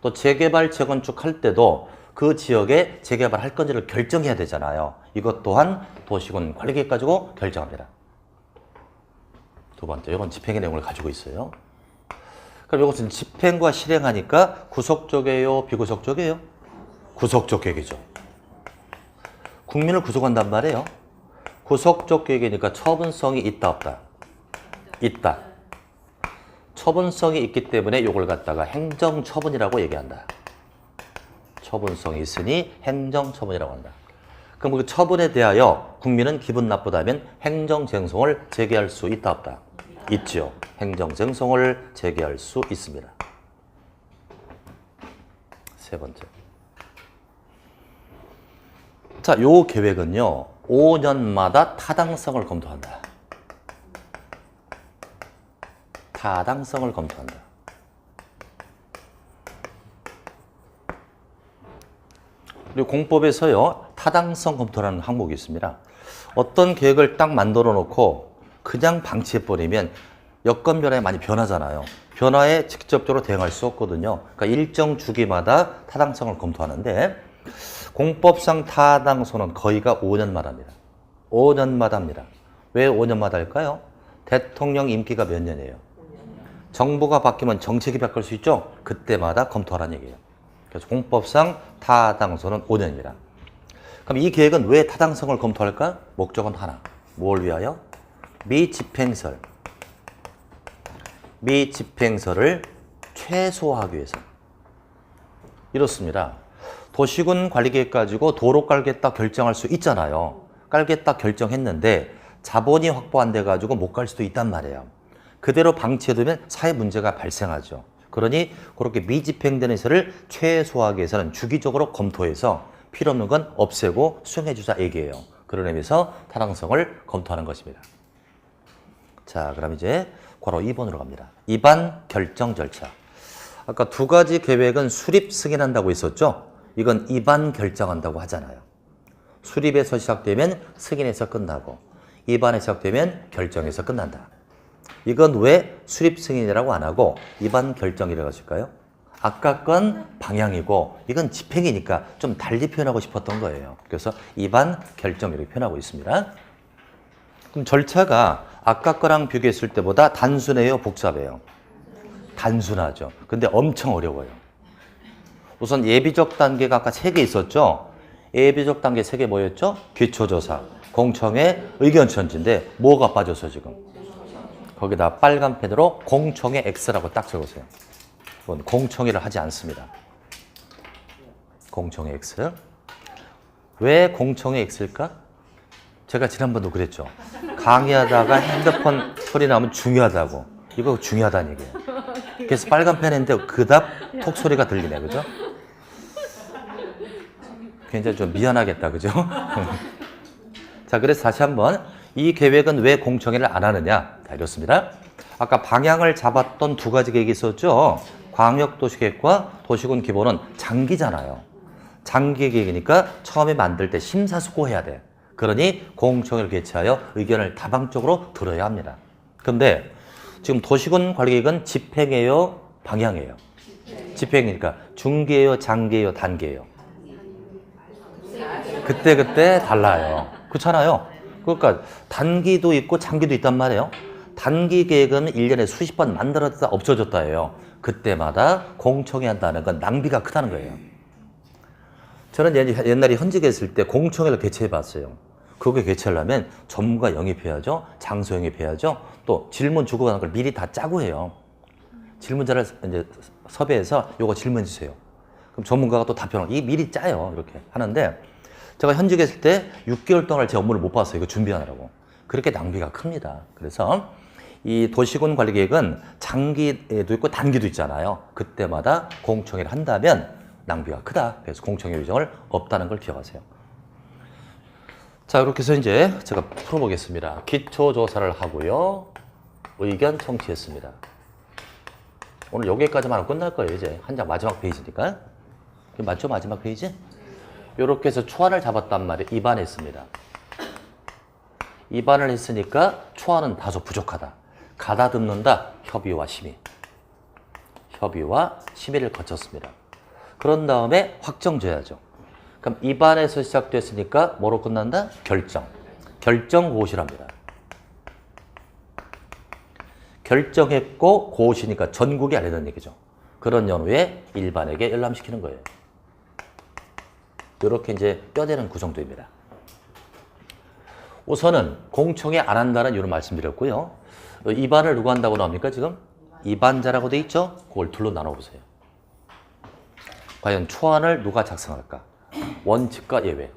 또 재개발, 재건축 할 때도 그 지역에 재개발할 건지를 결정해야 되잖아요. 이것 또한 도시군 관리계획 가지고 결정합니다. 두 번째, 이건 집행의 내용을 가지고 있어요. 그럼 이것은 집행과 실행하니까 구속적이에요, 비구속적이에요? 구속적 계획이죠. 국민을 구속한단 말이에요. 구속적 계획이니까 처분성이 있다, 없다? 있다. 처분성이 있기 때문에 이걸 갖다가 행정처분이라고 얘기한다. 처분성이 있으니 행정처분이라고 한다. 그럼 그 처분에 대하여 국민은 기분 나쁘다면 행정쟁송을 제기할 수 있다, 없다? 있죠. 행정쟁송을 제기할 수 있습니다. 세 번째. 자, 요 계획은요, 5년마다 타당성을 검토한다. 타당성을 검토한다. 그리고 공법에서요, 타당성 검토라는 항목이 있습니다. 어떤 계획을 딱 만들어 놓고 그냥 방치해버리면 여건 변화에 많이 변하잖아요. 변화에 직접적으로 대응할 수 없거든요. 그러니까 일정 주기마다 타당성을 검토하는데 공법상 타당성은 거의가 5년마다 합니다. 5년마다 합니다. 왜 5년마다 할까요? 대통령 임기가 몇 년이에요? 정부가 바뀌면 정책이 바뀔 수 있죠? 그때마다 검토하라는 얘기예요. 그래서 공법상 타당성은 5년입니다. 그럼 이 계획은 왜 타당성을 검토할까? 목적은 하나. 뭘 위하여? 미집행설. 미집행설을 최소화하기 위해서. 이렇습니다. 도시군 관리계획 가지고 도로 깔겠다 결정할 수 있잖아요. 깔겠다 결정했는데 자본이 확보 안 돼 가지고 못 갈 수도 있단 말이에요. 그대로 방치해두면 사회 문제가 발생하죠. 그러니 그렇게 미집행되는 시설을 최소화하기 위해서는 주기적으로 검토해서 필요 없는 건 없애고 수용해주자 얘기예요. 그런 의미에서 타당성을 검토하는 것입니다. 자, 그럼 이제 괄호 2번으로 갑니다. 입안 결정 절차. 아까 두 가지 계획은 수립 승인한다고 했었죠? 이건 입안 결정한다고 하잖아요. 수립에서 시작되면 승인에서 끝나고 입안에서 시작되면 결정에서 끝난다. 이건 왜 수립 승인이라고 안 하고 입안 결정이라고 하실까요? 아까 건 방향이고 이건 집행이니까 좀 달리 표현하고 싶었던 거예요. 그래서 입안 결정 이렇게 표현하고 있습니다. 그럼 절차가 아까 거랑 비교했을 때보다 단순해요, 복잡해요? 단순하죠. 근데 엄청 어려워요. 우선 예비적 단계가 아까 3개 있었죠? 예비적 단계 3개 뭐였죠? 기초조사, 공청회, 의견천지인데 뭐가 빠져서 지금? 거기다 빨간 펜으로 공청회 X라고 딱 적으세요. 이건 공청회를 하지 않습니다. 공청회 X. 왜 공청회 X일까? 제가 지난번도 그랬죠. 강의하다가 핸드폰 소리 나면 중요하다고. 이거 중요하다는 얘기예요. 그래서 빨간 펜 했는데 그답 톡 소리가 들리네, 그죠? 굉장히 좀 미안하겠다, 그죠? 자, 그래서 다시 한번 이 계획은 왜 공청회를 안 하느냐? 자, 이렇습니다. 아까 방향을 잡았던 두 가지 계획이 있었죠. 광역도시계획과 도시군 기본은 장기잖아요. 장기 계획이니까 처음에 만들 때 심사숙고해야 돼. 그러니 공청회를 개최하여 의견을 다방적으로 들어야 합니다. 그런데 지금 도시군 관리계획은 집행이에요, 방향이에요? 집행이니까 중기예요, 장기예요, 단기예요? 그때 달라요. 그렇잖아요. 그러니까 단기도 있고 장기도 있단 말이에요. 단기 계획은 1년에 수십 번 만들었다 없어졌다예요. 그때마다 공청회 한다는 건 낭비가 크다는 거예요. 저는 옛날에 현직에 있을 때 공청회를 개최해 봤어요. 그거 개최하려면 전문가 영입해야죠. 장소 영입해야죠. 또 질문 주고받는 걸 미리 다 짜고 해요. 질문자를 이제 섭외해서 요거 질문 주세요. 그럼 전문가가 또 답변을 미리 짜요. 이렇게 하는데 제가 현직에 있을 때 6개월 동안 제 업무를 못 봤어요. 이거 준비하느라고. 그렇게 낭비가 큽니다. 그래서 이 도시군 관리 계획은 장기도 있고 단기도 있잖아요. 그때마다 공청회를 한다면 낭비가 크다. 그래서 공청회 요정을 없다는 걸 기억하세요. 자, 이렇게 해서 이제 제가 풀어보겠습니다. 기초조사를 하고요. 의견 청취했습니다. 오늘 여기까지만 하고 끝날 거예요. 이제 한 장 마지막 페이지니까. 맞죠? 마지막 페이지? 이렇게 해서 초안을 잡았단 말이에요. 입안했습니다. 입안을 했으니까 초안은 다소 부족하다. 가다듬는다. 협의와 심의. 협의와 심의를 거쳤습니다. 그런 다음에 확정줘야죠. 그럼 입안에서 시작됐으니까 뭐로 끝난다? 결정. 결정 고시랍니다. 결정했고 고시니까 전국이 알려는 얘기죠. 그런 연후에 일반에게 열람시키는 거예요. 이렇게 이제 뼈대는 구성도입니다. 우선은 공청회 안 한다는 이유를 말씀드렸고요. 입안을 누가 한다고 나옵니까 지금? 입안자라고 돼 있죠? 그걸 둘로 나눠보세요. 과연 초안을 누가 작성할까? 원칙과 예외.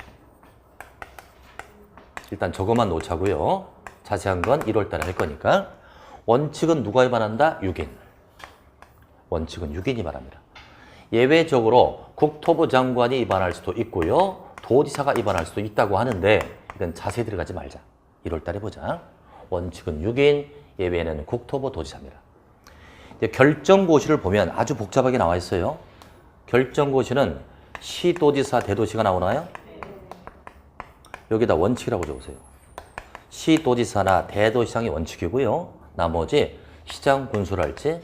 일단 저것만 놓자고요. 자세한 건 1월 달에 할 거니까. 원칙은 누가 위반한다? 6인. 원칙은 6인이 위반합니다. 예외적으로 국토부 장관이 위반할 수도 있고요. 도지사가 위반할 수도 있다고 하는데 이건 자세히 들어가지 말자. 1월 달에 보자. 원칙은 6인, 예외는 국토부 도지사입니다. 이제 결정고시를 보면 아주 복잡하게 나와 있어요. 결정고시는 시도지사, 대도시가 나오나요? 여기다 원칙이라고 적으세요. 시도지사나 대도시장이 원칙이고요. 나머지 시장 군수랄지,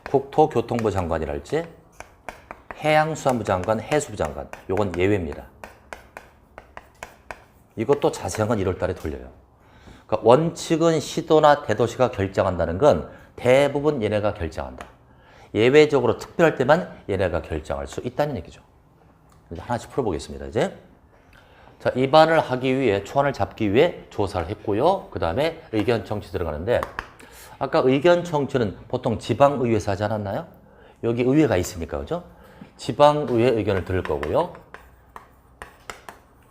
국토교통부 장관이랄지, 해양수산부 장관, 해수부 장관, 요건 예외입니다. 이것도 자세한 건 1월 달에 돌려요. 그러니까 원칙은 시도나 대도시가 결정한다는 건 대부분 얘네가 결정한다. 예외적으로 특별할 때만 얘네가 결정할 수 있다는 얘기죠. 이제 하나씩 풀어보겠습니다. 이제 자, 입안을 하기 위해 초안을 잡기 위해 조사를 했고요. 그 다음에 의견 청취 들어가는데 아까 의견 청취는 보통 지방의회에서 하지 않았나요? 여기 의회가 있으니까 그죠? 지방의회 의견을 들을 거고요.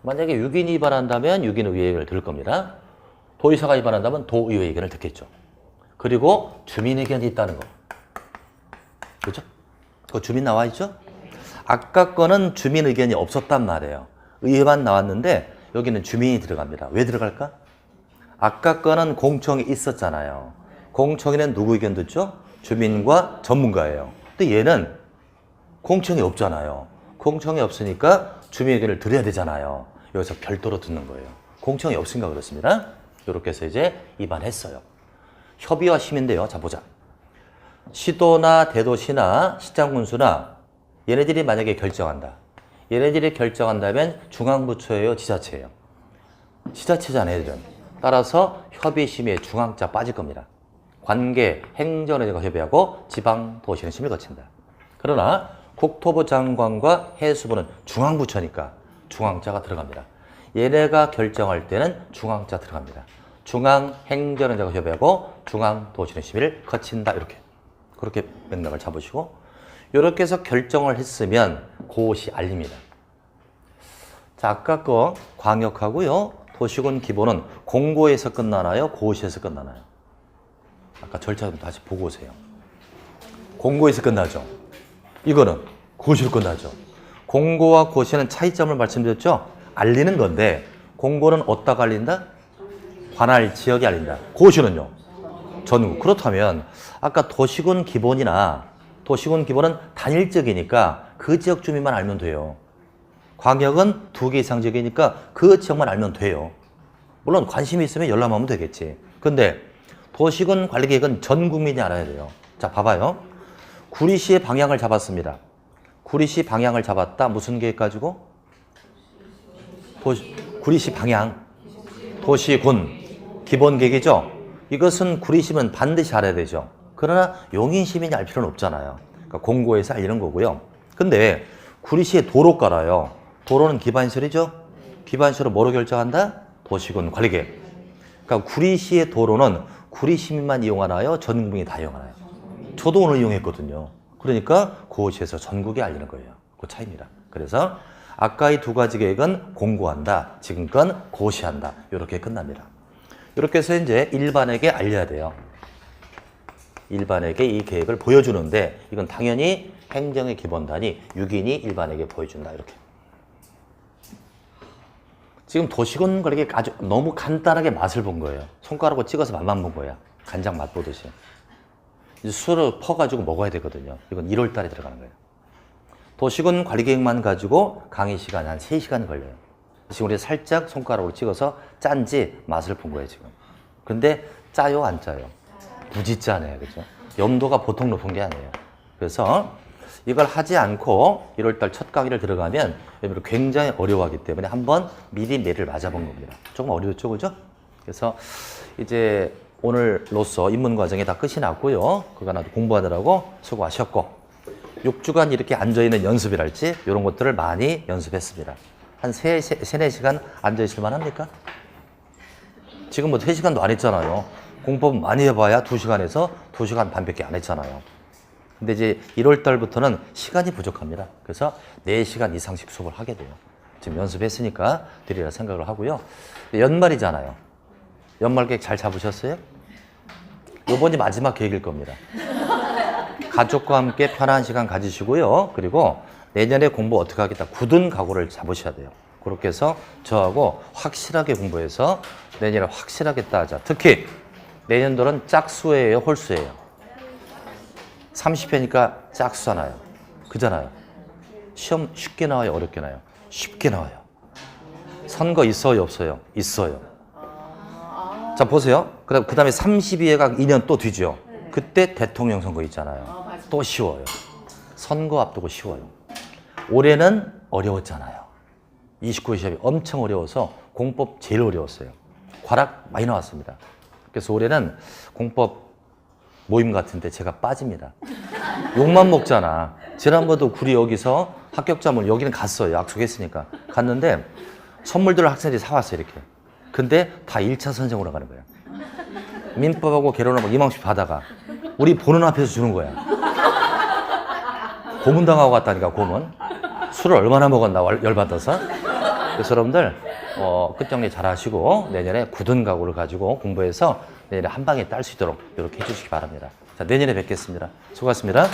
만약에 6인이 위반한다면 6인의회 의견을 들을 겁니다. 도의사가 위반한다면 도의회 의견을 듣겠죠. 그리고 주민 의견이 있다는 거. 그죠? 그 주민 나와 있죠? 아까 거는 주민 의견이 없었단 말이에요. 의회만 나왔는데 여기는 주민이 들어갑니다. 왜 들어갈까? 아까 거는 공청이 있었잖아요. 공청회는 누구 의견 듣죠? 주민과 전문가예요. 근데 얘는 공청이 없잖아요. 공청이 없으니까 주민 의견을 들어야 되잖아요. 여기서 별도로 듣는 거예요. 공청이 없으니까 그렇습니다. 이렇게 해서 이제 위반했어요. 협의와 심의인데요. 자, 보자. 시도나 대도시나 시장군수나 얘네들이 만약에 결정한다. 얘네들이 결정한다면 중앙부처예요, 지자체예요? 지자체잖아요, 얘들은. 따라서 협의 심의에 중앙자 빠질 겁니다. 관계, 행정의회가 협의하고 지방, 도시는 심의를 거친다. 그러나 국토부 장관과 해수부는 중앙부처니까 중앙자가 들어갑니다. 얘네가 결정할 때는 중앙자 들어갑니다. 중앙행정의회가 협의하고 중앙도시는 심의를 거친다. 이렇게. 그렇게 맥락을 잡으시고 이렇게 해서 결정을 했으면 고시 알립니다. 자, 아까 거 광역하고요. 도시군 기본은 공고에서 끝나나요? 고시에서 끝나나요? 아까 절차 좀 다시 보고 오세요. 공고에서 끝나죠. 이거는 고시로 끝나죠. 공고와 고시는 차이점을 말씀드렸죠. 알리는 건데 공고는 어디다가 알린다? 관할 지역에 알린다. 고시는요? 전국. 그렇다면 아까 도시군 기본이나 도시군 기본은 단일적이니까 그 지역 주민만 알면 돼요. 광역은 2개 이상 지역이니까 그 지역만 알면 돼요. 물론 관심이 있으면 열람하면 되겠지. 근데 도시군 관리계획은 전 국민이 알아야 돼요. 자, 봐봐요. 구리시의 방향을 잡았습니다. 구리시 방향을 잡았다. 무슨 계획 가지고? 구리시 방향. 도시군. 기본 계획이죠. 이것은 구리시면 반드시 알아야 되죠. 그러나 용인시민이 알 필요는 없잖아요. 그러니까 공고에서 알리는 거고요. 근데 구리시에 도로 깔아요. 도로는 기반시설이죠. 기반시설을 뭐로 결정한다? 도시군 관리계획. 그러니까 구리시의 도로는 구리시민만 이용하나요? 전 국민이 다 이용하나요? 저도 오늘 이용했거든요. 그러니까 고시에서 전국에 알리는 거예요. 그 차이입니다. 그래서 아까 이 2가지 계획은 공고한다. 지금 건 고시한다. 이렇게 끝납니다. 이렇게 해서 이제 일반에게 알려야 돼요. 일반에게 이 계획을 보여주는데 이건 당연히 행정의 기본단위 6인이 일반에게 보여준다. 이렇게. 지금 도시군 관리계 아주 너무 간단하게 맛을 본 거예요. 손가락으로 찍어서 맛만 본 거야. 간장 맛 보듯이. 이제 술을 퍼가지고 먹어야 되거든요. 이건 1월 달에 들어가는 거예요. 도시군 관리계획만 가지고 강의 시간이 한 3시간 걸려요. 지금 우리 살짝 손가락으로 찍어서 짠지 맛을 본 거예요, 지금. 근데 짜요, 안 짜요? 무지 짜네요, 그죠? 염도가 보통 높은 게 아니에요. 그래서 이걸 하지 않고 1월달 첫 강의를 들어가면 여러분들 굉장히 어려워하기 때문에 한번 미리 매를 맞아본 겁니다. 조금 어려웠죠, 그죠? 그래서 이제 오늘로써 입문 과정이 다 끝이 났고요. 그간 아주 공부하느라고 수고하셨고 6주간 이렇게 앉아있는 연습이랄지 이런 것들을 많이 연습했습니다. 한 4시간 앉아있을 만합니까? 지금 뭐 3시간도 안 했잖아요. 공법 많이 해봐야 2시간에서 2시간 반밖에 안 했잖아요. 근데 이제 1월 달부터는 시간이 부족합니다. 그래서 4시간 이상씩 수업을 하게 돼요. 지금 연습했으니까 드리라 생각을 하고요. 연말이잖아요. 연말 계획 잘 잡으셨어요? 이번이 마지막 계획일 겁니다. 가족과 함께 편한 시간 가지시고요. 그리고 내년에 공부 어떻게 하겠다. 굳은 각오를 잡으셔야 돼요. 그렇게 해서 저하고 확실하게 공부해서 내년에 확실하게 따자. 특히 내년도는 짝수예요, 홀수예요? 30회니까 짝수잖아요. 그잖아요. 시험 쉽게 나와요, 어렵게 나와요? 쉽게 나와요. 선거 있어요, 없어요? 있어요. 자, 보세요. 그 다음에 32회가 2년 또 뒤죠. 그때 대통령 선거 있잖아요. 또 쉬워요. 선거 앞두고 쉬워요. 올해는 어려웠잖아요. 29회 시험이 엄청 어려워서 공법 제일 어려웠어요. 과락 많이 나왔습니다. 그래서 올해는 공법 모임 같은데 제가 빠집니다. 욕만 먹잖아. 지난번도 구리 여기서 합격자물 여기는 갔어요. 약속했으니까. 갔는데 선물들을 학생들이 사왔어요. 이렇게. 근데 다 1차 선정으로 가는 거야. 민법하고 개론하고 2만원씩 받아가. 우리 보는 앞에서 주는 거야. 고문당하고 갔다니까, 고문. 술을 얼마나 먹었나, 열받아서. 그래서 여러분들, 끝정리 잘 하시고, 내년에 굳은 각오를 가지고 공부해서 내년에 한 방에 딸 수 있도록 이렇게 해주시기 바랍니다. 자, 내년에 뵙겠습니다. 수고하셨습니다.